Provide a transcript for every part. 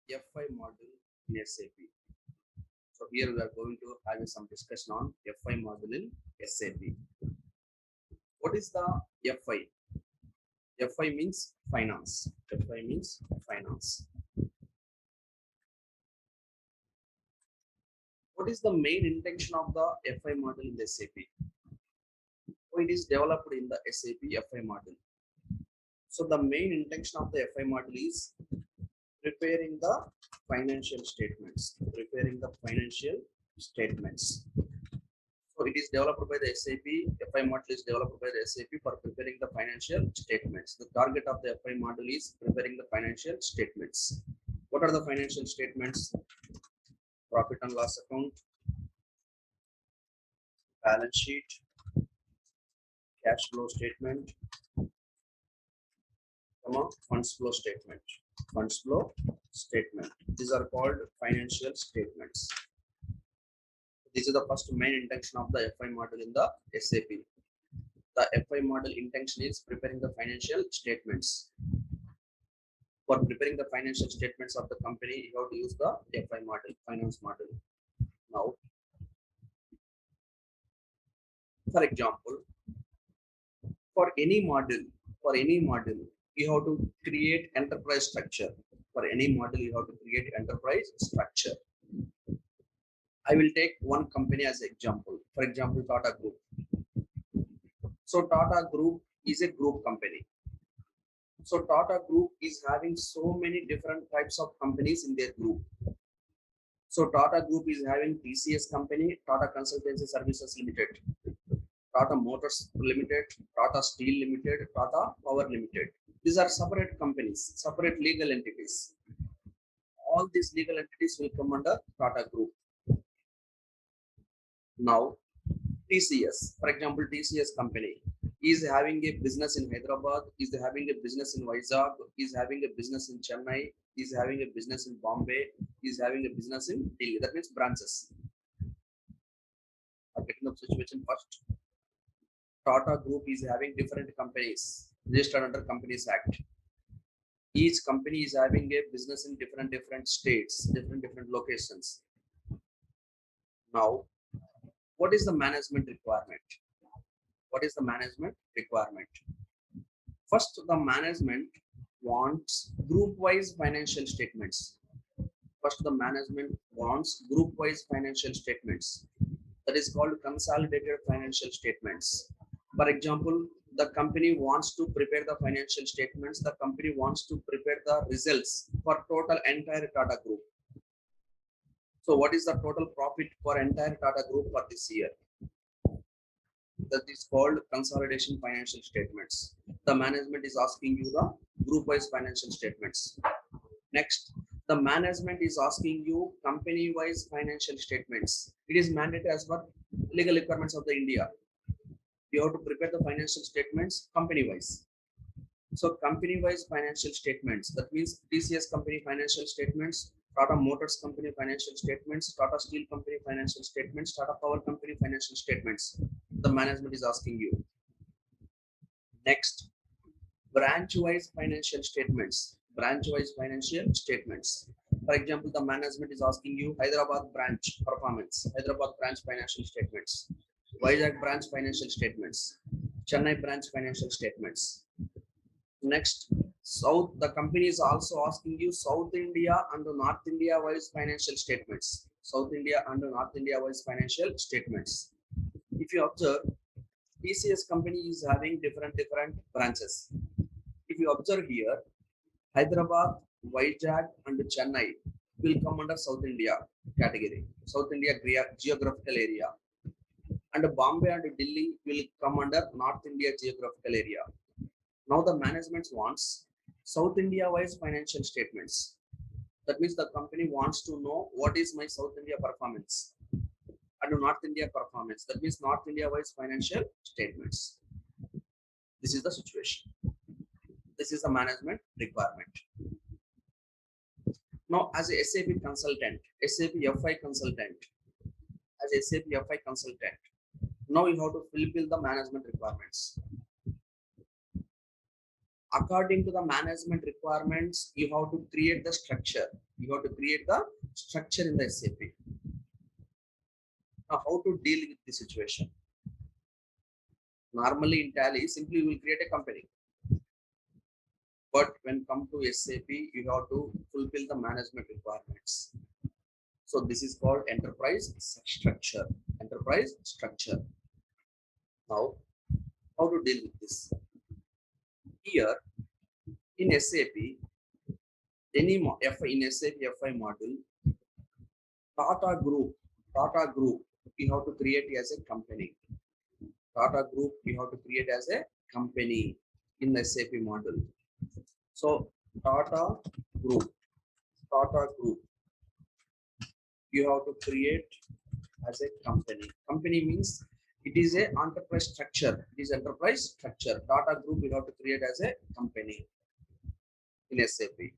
FI module in SAP. So here we are going to have some discussion on FI module in SAP. What is the FI? FI means finance. FI means finance. What is the main intention of the FI module in the SAP? It is developed in the SAP FI module. So the main intention of the FI module is preparing the financial statements. Preparing the financial statements. So it is developed by the SAP. FI module is developed by the SAP for preparing the financial statements. The target of the FI module is preparing the financial statements. What are the financial statements? Profit and loss account, balance sheet, cash flow statement, funds flow statement. Funds flow statement. These are called financial statements. This is the first main intention of the FI module in the SAP. The FI model intention is preparing the financial statements. For preparing the financial statements of the company, you have to use the FI model, finance model. Now, for example, for any model, you have to create enterprise structure. For any model, you have to create enterprise structure. I will take one company as example. For example, Tata Group. So Tata Group is a group company. So Tata Group is having so many different types of companies in their group. So Tata Group is having TCS company, Tata Consultancy Services Limited, Tata Motors Limited, Tata Steel Limited, Tata Power Limited. These are separate companies, separate legal entities. All these legal entities will come under Tata Group. Now, TCS, for example, TCS company is having a business in Hyderabad, is having a business in Vizag, is having a business in Chennai, is having a business in Bombay, is having a business in Delhi. That means branches. Getting the situation first. Tata Group is having different companies registered under Companies Act. Each company is having a business in different states, different locations. Now, what is the management requirement? What is the management requirement? First, the management wants group-wise financial statements. First, the management wants group-wise financial statements. That is called consolidated financial statements. For example, the company wants to prepare the financial statements. The company wants to prepare the results for total entire Tata Group. So what is the total profit for entire Tata Group for this year? That is called consolidation financial statements. The management is asking you the group-wise financial statements. Next, the management is asking you company-wise financial statements. It is mandated as per legal requirements of the India. You have to prepare the financial statements company-wise. So company-wise financial statements, that means TCS company financial statements, Tata Motors company financial statements, Tata Steel company financial statements, Tata Power company financial statements. The management is asking you. Next, branch-wise financial statements. Branch-wise financial statements. For example, the management is asking you Hyderabad branch performance, Hyderabad branch financial statements, Vizag branch financial statements, Chennai branch financial statements. Next, the company is also asking you South India and North India wise financial statements. South India and North India wise financial statements. If you observe, TCS company is having different branches. If you observe here, Hyderabad, Vizag and Chennai will come under South India category, South India geographical area. And Bombay and Delhi will come under North India geographical area. Now the management wants South India wise financial statements. That means the company wants to know what is my South India performance and North India performance. That means North India wise financial statements. This is the situation. This is the management requirement. Now, as a SAP consultant, SAP FI consultant, as SAP FI consultant, now you have to fulfill the management requirements. According to the management requirements, you have to create the structure. You have to create the structure in the SAP. Now, how to deal with the situation? Normally in Tally, simply we will create a company. But when come to SAP, you have to fulfill the management requirements. So this is called enterprise structure. Enterprise structure. Now, how to deal with this? Here in SAP, in SAP FI module, Tata Group, you have to create as a company. Tata Group, you have to create as a company in the SAP model. So Tata Group, you have to create as a company. Company means it is a enterprise structure. It is enterprise structure. Tata Group, you have to create as a company in SAP.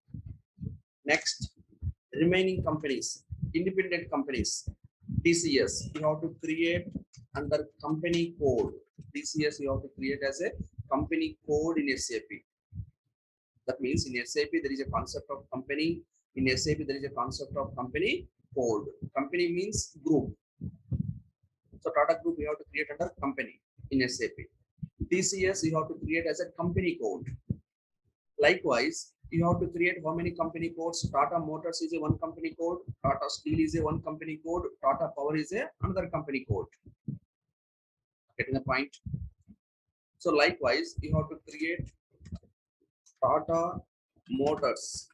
Next, remaining companies, independent companies, TCS, you have to create under company code. TCS, you have to create as a company code in SAP. That means in SAP, there is a concept of company. In SAP, there is a concept of company code. Company means group. So Tata Group, you have to create under company in SAP. TCS, you have to create as a company code. Likewise, you have to create how many company codes? Tata Motors is a one company code, Tata Steel is a one company code, Tata Power is a another company code. Getting the point? So likewise, you have to create Tata Motors,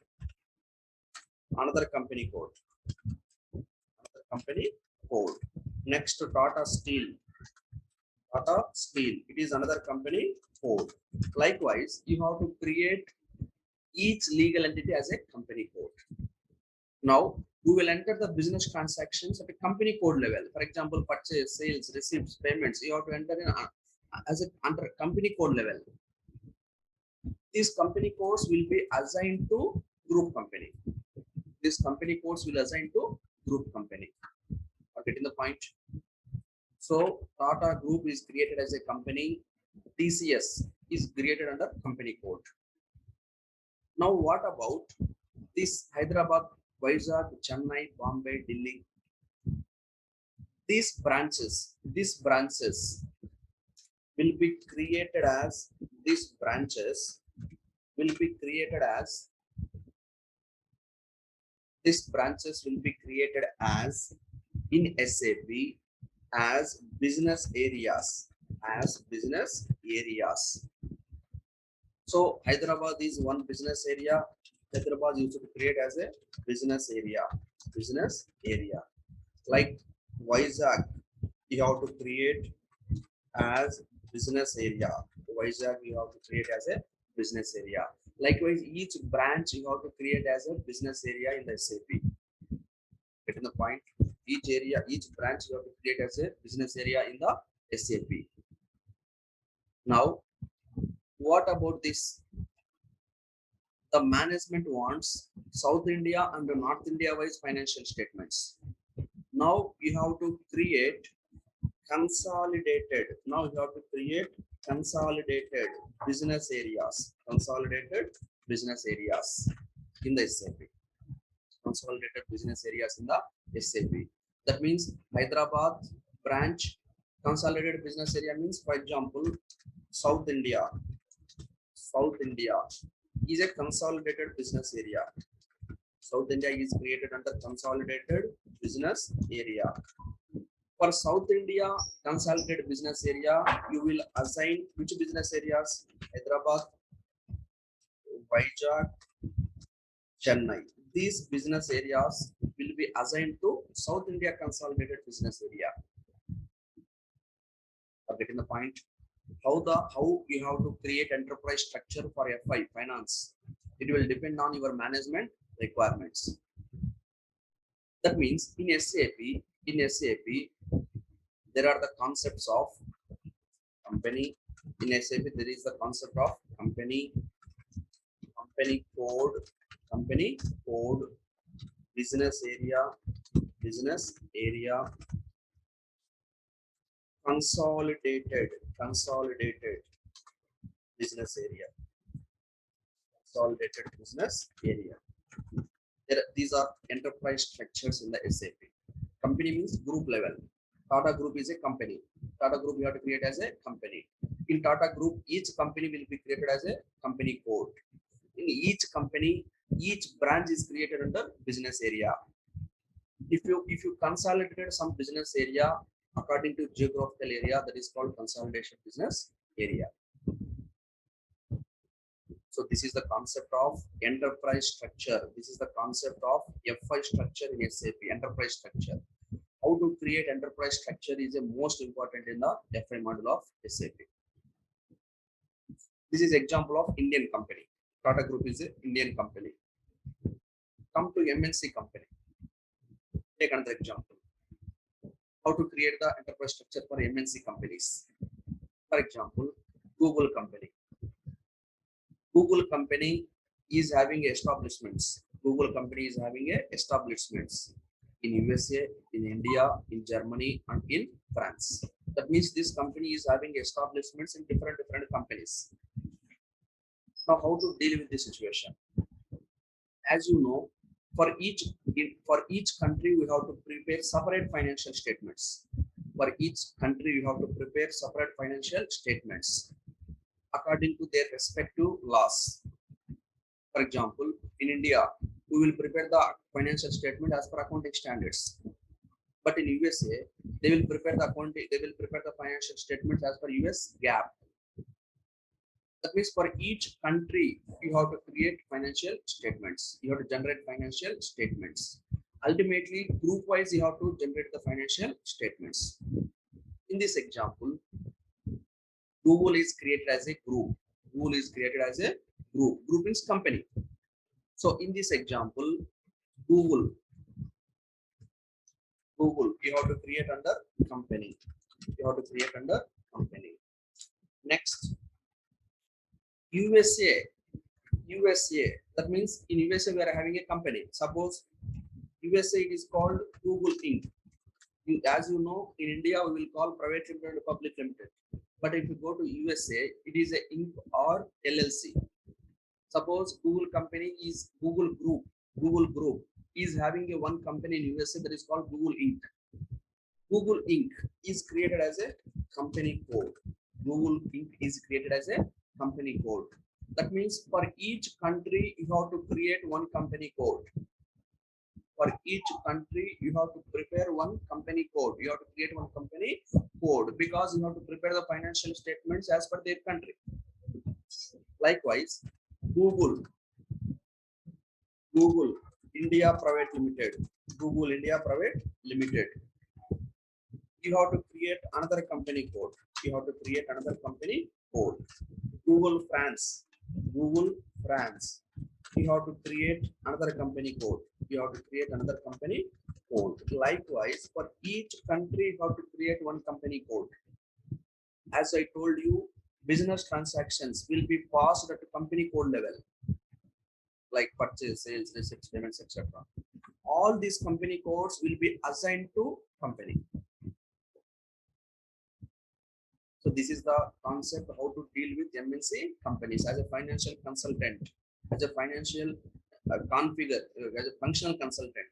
another company code. Another company code. Next to Tata Steel. Tata Steel, it is another company code. Likewise, you have to create each legal entity as a company code. Now, we will enter the business transactions at a company code level. For example, purchase, sales, receipts, payments, you have to enter in as a under company code level. These company codes will be assigned to group company. These company codes will assign to group company. Are getting the point? So Tata Group is created as a company. TCS is created under company code. Now, what about this Hyderabad, Vizag, Chennai, Bombay, Delhi? These branches will be created as in SAP as business areas. So Hyderabad is one business area. Hyderabad used to create as a business area. Like Vizag, you have to create as business area. Vizag, you have to create as a business area. Likewise, each branch you have to create as a business area in the SAP. Getting the point? Each branch you have to create as a business area in the SAP. Now, what about this? The management wants South India and North India wise financial statements. Now you have to create consolidated. Now you have to create consolidated business areas. In the SAP. Consolidated business areas in the SAP. That means Hyderabad branch consolidated business area means, for example, South India is a consolidated business area. South India is created under consolidated business area. For South India consolidated business area, you will assign which business areas? Hyderabad, Vizag, Chennai. These business areas will be assigned to South India consolidated business area. Are getting the point? How you have to create enterprise structure for FI finance? It will depend on your management requirements. That means in SAP, there are the concepts of company. In SAP, there is the concept of company code, business area, consolidated business area. consolidated business area. These are enterprise structures in the SAP. Company means group level. Tata Group is a company. Tata Group you have to create as a company. In Tata Group, each company will be created as a company code. In each company, each branch is created under business area. If you consolidated some business area according to geographical area, that is called consolidation business area. So this is the concept of enterprise structure. This is the concept of FI structure in SAP, enterprise structure. How to create enterprise structure is the most important in the FI module of SAP. This is example of Indian company. Tata Group is an Indian company. Come to MNC company. Take another example. How to create the enterprise structure for MNC companies. For example, Google company. Google company is having establishments. Google company is having establishments in USA, in India, in Germany, and in France. That means this company is having establishments in different companies. Now, how to deal with this situation? As you know, for each country, we have to prepare separate financial statements. For each country, we have to prepare separate financial statements according to their respective laws. For example, in India, we will prepare the financial statement as per accounting standards. But in USA, they will prepare the financial statements as per US GAAP. That means for each country, you have to create financial statements. You have to generate financial statements. Ultimately, group-wise, you have to generate the financial statements. In this example, Google is created as a group. Google is created as a group. Group means company. So in this example, Google, you have to create under company. You have to create under company. Next, USA. That means in USA we are having a company. Suppose USA is called Google Inc. As you know, in India we will call private limited and public limited. But if you go to USA, it is a Inc. or LLC. Suppose Google company is Google Group. Google Group is having a one company in USA that is called Google Inc. Google Inc. is created as a company code. Google Inc. is created as a company code. That means for each country, you have to create one company code. For each country, you have to prepare one company code. You have to create one company code because you have to prepare the financial statements as per their country. Likewise, Google India Private Limited. Google India Private Limited. You have to create another company code. You have to create another company code. Google France. You have to create another company code. You have to create another company code. Likewise, for each country, you have to create one company code. As I told you, business transactions will be passed at a company code level, like purchase, sales, receipts, payments, etc. All these company codes will be assigned to company. So this is the concept of how to deal with MNC companies as a financial consultant, as a financial configure, as a functional consultant.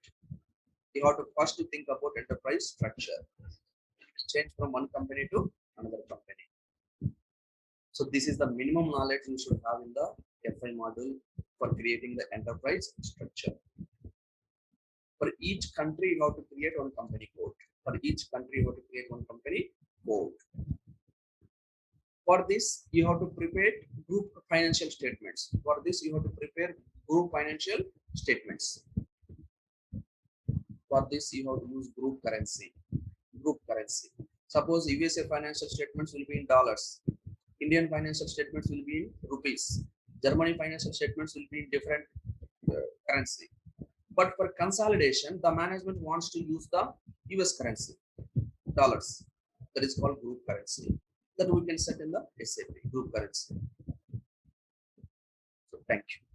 You have to first think about enterprise structure. It will change from one company to another company. So this is the minimum knowledge you should have in the FI module for creating the enterprise structure. For each country, you have to create one company code. For each country, you have to create one company code. For this, you have to prepare group financial statements. For this, you have to prepare group financial statements. For this, you have to use group currency. Suppose USA financial statements will be in dollars. Indian financial statements will be in rupees. Germany financial statements will be in different currency. But for consolidation, the management wants to use the US currency, dollars. That is called group currency. That we can set in the SAP group currency. So thank you.